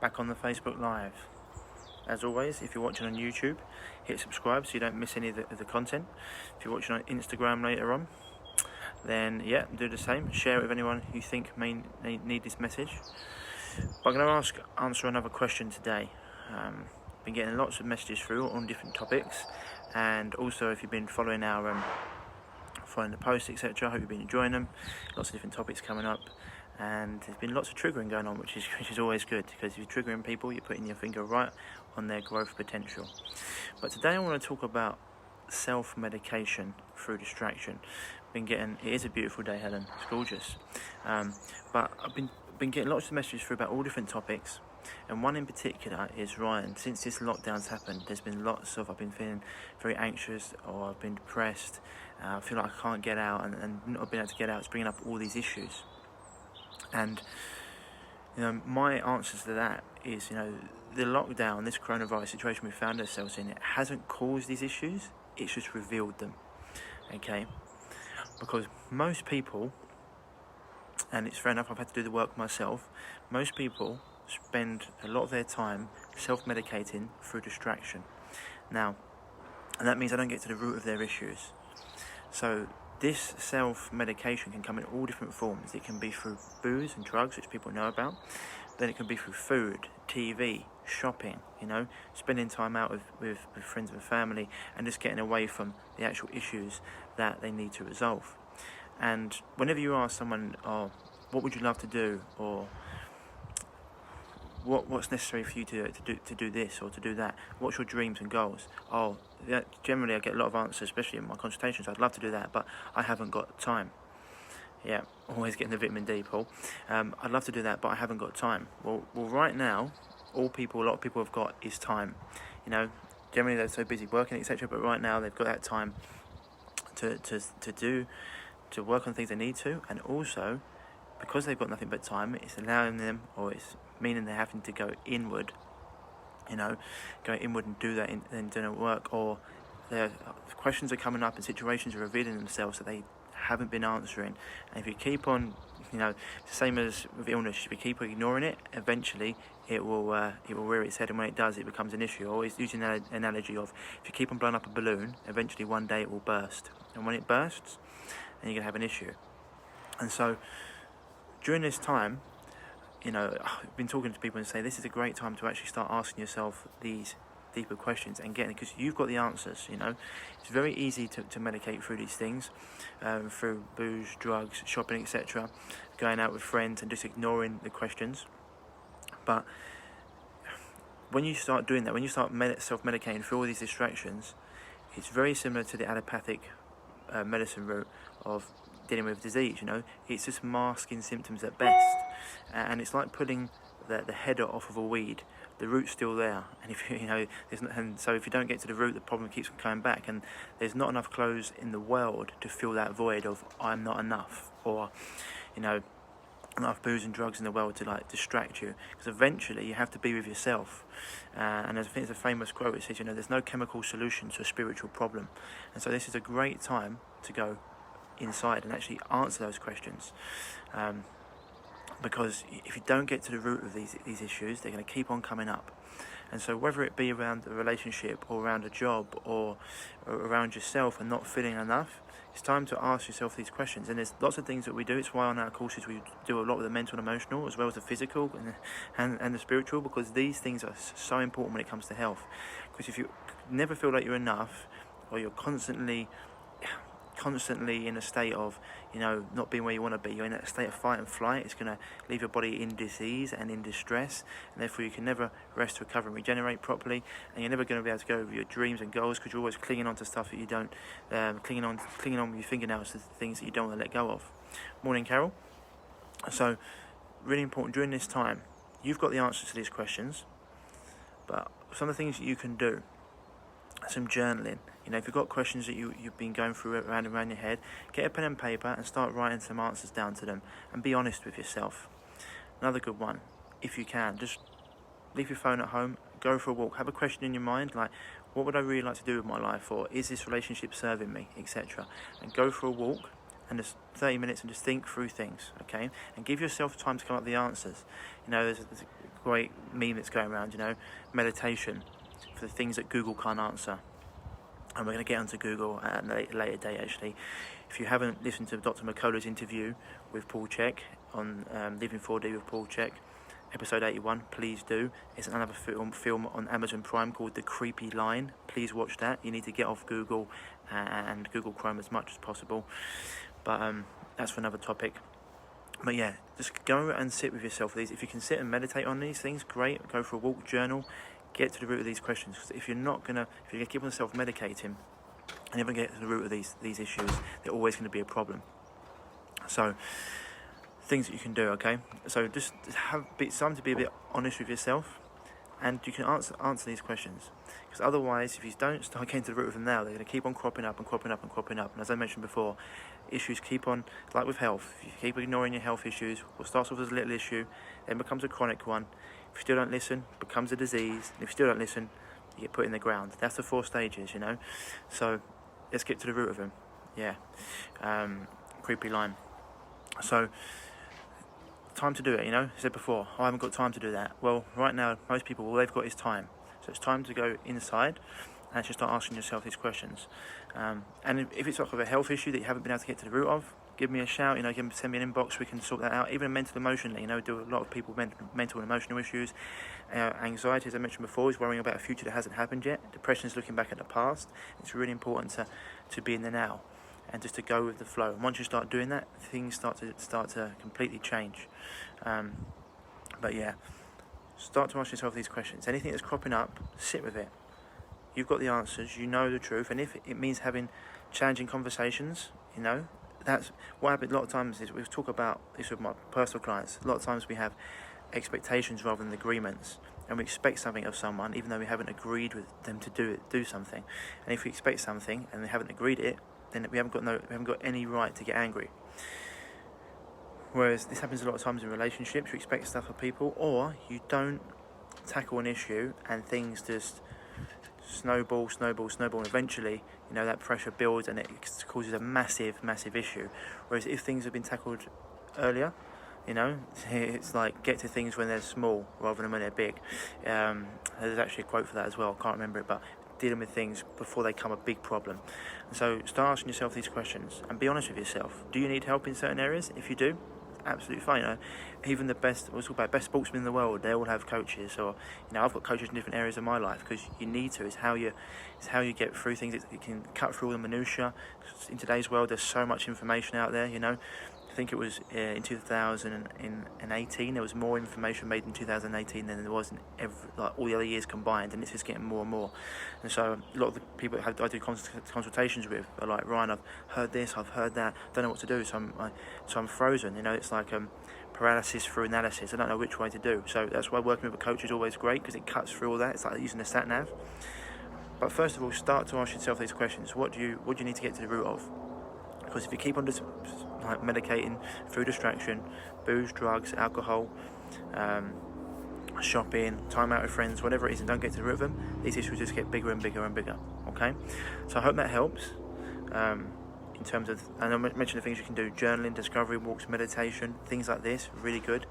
back on the Facebook Live. As always, if you're watching on YouTube, hit subscribe so you don't miss any of the content. If you're watching on Instagram later on, then yeah, do the same. Share it with anyone you think may need this message. But I'm going to answer another question today. Been getting lots of messages through on different topics, and also if you've been following following the posts, etc. I hope you've been enjoying them. Lots of different topics coming up, and there's been lots of triggering going on, which is always good, because if you're triggering people, you're putting your finger right on their growth potential. But today I want to talk about self-medication through distraction. It is a beautiful day, Helen. It's gorgeous. But I've been getting lots of messages through about all different topics, and one in particular is, Ryan, since this lockdown's happened, there's been I've been feeling very anxious, or I've been depressed. I feel like I can't get out, and not being able to get out is bringing up all these issues. And my answer to that is, the lockdown, this coronavirus situation we found ourselves in, it hasn't caused these issues, it's just revealed them. Okay? Because most people, and it's fair enough, I've had to do the work myself, most people spend a lot of their time self-medicating through distraction. Now, and that means I don't get to the root of their issues. So this self-medication can come in all different forms. It can be through booze and drugs, which people know about. Then it can be through food, TV, shopping, spending time out with friends and family, and just getting away from the actual issues that they need to resolve. And whenever you ask someone, what would you love to do, or what's necessary for you to do this or to do that, what's your dreams and goals? Generally I get a lot of answers, especially in my consultations. I'd love to do that, but I haven't got time. Yeah, always getting the vitamin D, Paul. I'd love to do that, but I haven't got time. Well, right now, a lot of people have got is time. Generally they're so busy working, etc. But right now they've got that time to work on things they need to, and also because they've got nothing but time, it's allowing them, or it's meaning they're having to go inward. Go inward and do that and do work, or their questions are coming up and situations are revealing themselves that they haven't been answering. And if you keep on, it's the same as with illness. If you keep ignoring it, eventually it will rear its head, and when it does, it becomes an issue. I always using that analogy of, if you keep on blowing up a balloon, eventually one day it will burst, and when it bursts, then you're gonna have an issue. And so during this time, I've been talking to people and say this is a great time to actually start asking yourself these deeper questions and getting, because you've got the answers. It's very easy to medicate through these things, through booze, drugs, shopping, etc., going out with friends and just ignoring the questions. But when you start doing that, when you start self-medicating through all these distractions, it's very similar to the allopathic medicine route of dealing with disease. It's just masking symptoms at best, and it's like pulling the header off of a weed. The root's still there, and so if you don't get to the root, the problem keeps coming back, and there's not enough clothes in the world to fill that void of I'm not enough, or enough booze and drugs in the world to distract you, because eventually you have to be with yourself. And I think it's a famous quote. It says, there's no chemical solution to a spiritual problem, and so this is a great time to go inside and actually answer those questions, because if you don't get to the root of these issues, they're going to keep on coming up. And so whether it be around a relationship, or around a job, or around yourself and not feeling enough, it's time to ask yourself these questions. And there's lots of things that we do. It's why on our courses we do a lot with the mental and emotional, as well as the physical and the spiritual, because these things are so important when it comes to health. Because if you never feel like you're enough, or you're constantly in a state of not being where you want to be, you're in a state of fight and flight, it's going to leave your body in disease and in distress, and therefore you can never rest, recover and regenerate properly, and you're never going to be able to go over your dreams and goals, because you're always clinging on to stuff that you don't clinging on with your fingernails to things that you don't want to let go of. Morning, Carol. So really important during this time, you've got the answers to these questions, but some of the things that you can do: some journaling. If you've got questions that you've been going through around your head, get a pen and paper and start writing some answers down to them, and be honest with yourself. Another good one, if you can, just leave your phone at home, go for a walk, have a question in your mind, like, what would I really like to do with my life, or is this relationship serving me, etc. And go for a walk, and just 30 minutes, and just think through things, okay? And give yourself time to come up with the answers. There's a great meme that's going around, meditation for the things that Google can't answer. And we're going to get onto Google at a later date, actually. If you haven't listened to Dr. McCullough's interview with Paul Chek on Living 4D with Paul Chek, episode 81, please do. It's another film on Amazon Prime called The Creepy Line. Please watch that. You need to get off Google and Google Chrome as much as possible. But that's for another topic. But yeah, just go and sit with yourself. If you can sit and meditate on these things, great. Go for a walk, journal. Get to the root of these questions. Because if you're going to keep on self-medicating and you never get to the root of these issues, they're always going to be a problem. So, things that you can do, okay? So just have time to be a bit honest with yourself, and you can answer these questions. Because otherwise, if you don't start getting to the root of them now, they're going to keep on cropping up and cropping up and cropping up. And as I mentioned before, issues keep on, like with health, if you keep ignoring your health issues, what starts off as a little issue, then becomes a chronic one. If you still don't listen, it becomes a disease. And if you still don't listen, you get put in the ground. That's the 4 stages, So let's get to the root of them. Yeah. Creepy line. So, time to do it, I said before, I haven't got time to do that. Well, right now, most people, all they've got is time. So it's time to go inside and actually start asking yourself these questions. And if it's sort of a health issue that you haven't been able to get to the root of, give me a shout, send me an inbox, we can sort that out. Even mental, emotionally, do a lot of people with mental and emotional issues. Anxiety, as I mentioned before, is worrying about a future that hasn't happened yet. Depression is looking back at the past. It's really important to be in the now and just to go with the flow. And once you start doing that, things start to completely change. But yeah, start to ask yourself these questions. Anything that's cropping up, sit with it. You've got the answers, you know the truth, and if it means having challenging conversations, that's what happens. A lot of times is we talk about this with my personal clients. A lot of times we have expectations rather than agreements, and we expect something of someone even though we haven't agreed with them to do something. And if we expect something and they haven't agreed it, then we haven't got any right to get angry. Whereas this happens a lot of times in relationships. You expect stuff of people, or you don't tackle an issue and things just snowball, and eventually, that pressure builds and it causes a massive issue. Whereas if things have been tackled earlier, it's like get to things when they're small rather than when they're big. There's actually a quote for that as well, I can't remember it, but dealing with things before they become a big problem. And so start asking yourself these questions and be honest with yourself. Do you need help in certain areas? If you do, absolutely fine. Even the best, we'll talk about best sportsmen in the world, they all have coaches, or I've got coaches in different areas of my life, because you need to. It's how you get through things. It can cut through all the minutiae. In today's world, there's so much information out there. I think it was in 2018 there was more information made in 2018 than there was in all the other years combined, and it's just getting more and more. And so a lot of the people I do consultations with are like, Ryan, I've heard this, I've heard that, don't know what to do, so I'm frozen. It's like paralysis through analysis. I don't know which way to do. So that's why working with a coach is always great, because it cuts through all that. It's like using a sat nav. But first of all, start to ask yourself these questions. What do you need to get to the root of? Because if you keep on just medicating through distraction, booze, drugs, alcohol, shopping, time out with friends, whatever it is, and don't get to the root of them, these issues just get bigger and bigger and bigger. Okay, so I hope that helps. In terms of, and I mentioned the things you can do: journaling, discovery walks, meditation, things like this, really good.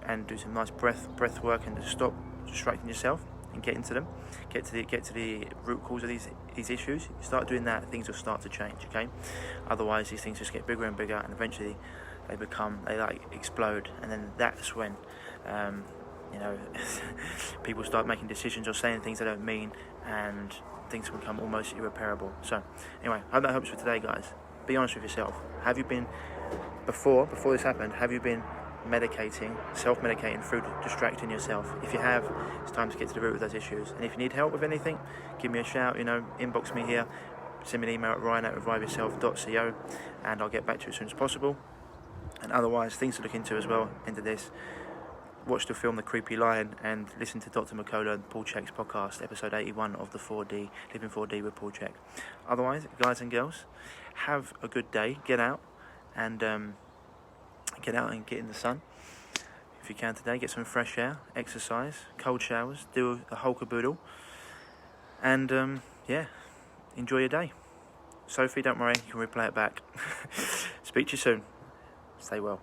And do some nice breath work, and just stop distracting yourself and get into them. Get to the root cause of these issues. You start doing that, things will start to change. Okay, otherwise these things just get bigger and bigger, and eventually they explode, and then that's when people start making decisions or saying things they don't mean, and things become almost irreparable. So anyway, I hope that helps for today, guys. Be honest with yourself. Have you been before this happened? Have you been self-medicating through distracting yourself? If you have, it's time to get to the root of those issues. And if you need help with anything, give me a shout. Inbox me here, send me an email at ryan@reviveyourself.co, and I'll get back to you as soon as possible. And otherwise, things to look into as well into this: watch the film The Creepy Lion, and listen to Dr. McCullough and Paul Chek's podcast, episode 81 of the 4D, Living 4D with Paul Chek. Otherwise, guys and girls, have a good day. Get out and get in the sun if you can today. Get some fresh air, exercise, cold showers, do a whole caboodle, and enjoy your day. Sophie, don't worry, you can replay it back. Speak to you soon. Stay well.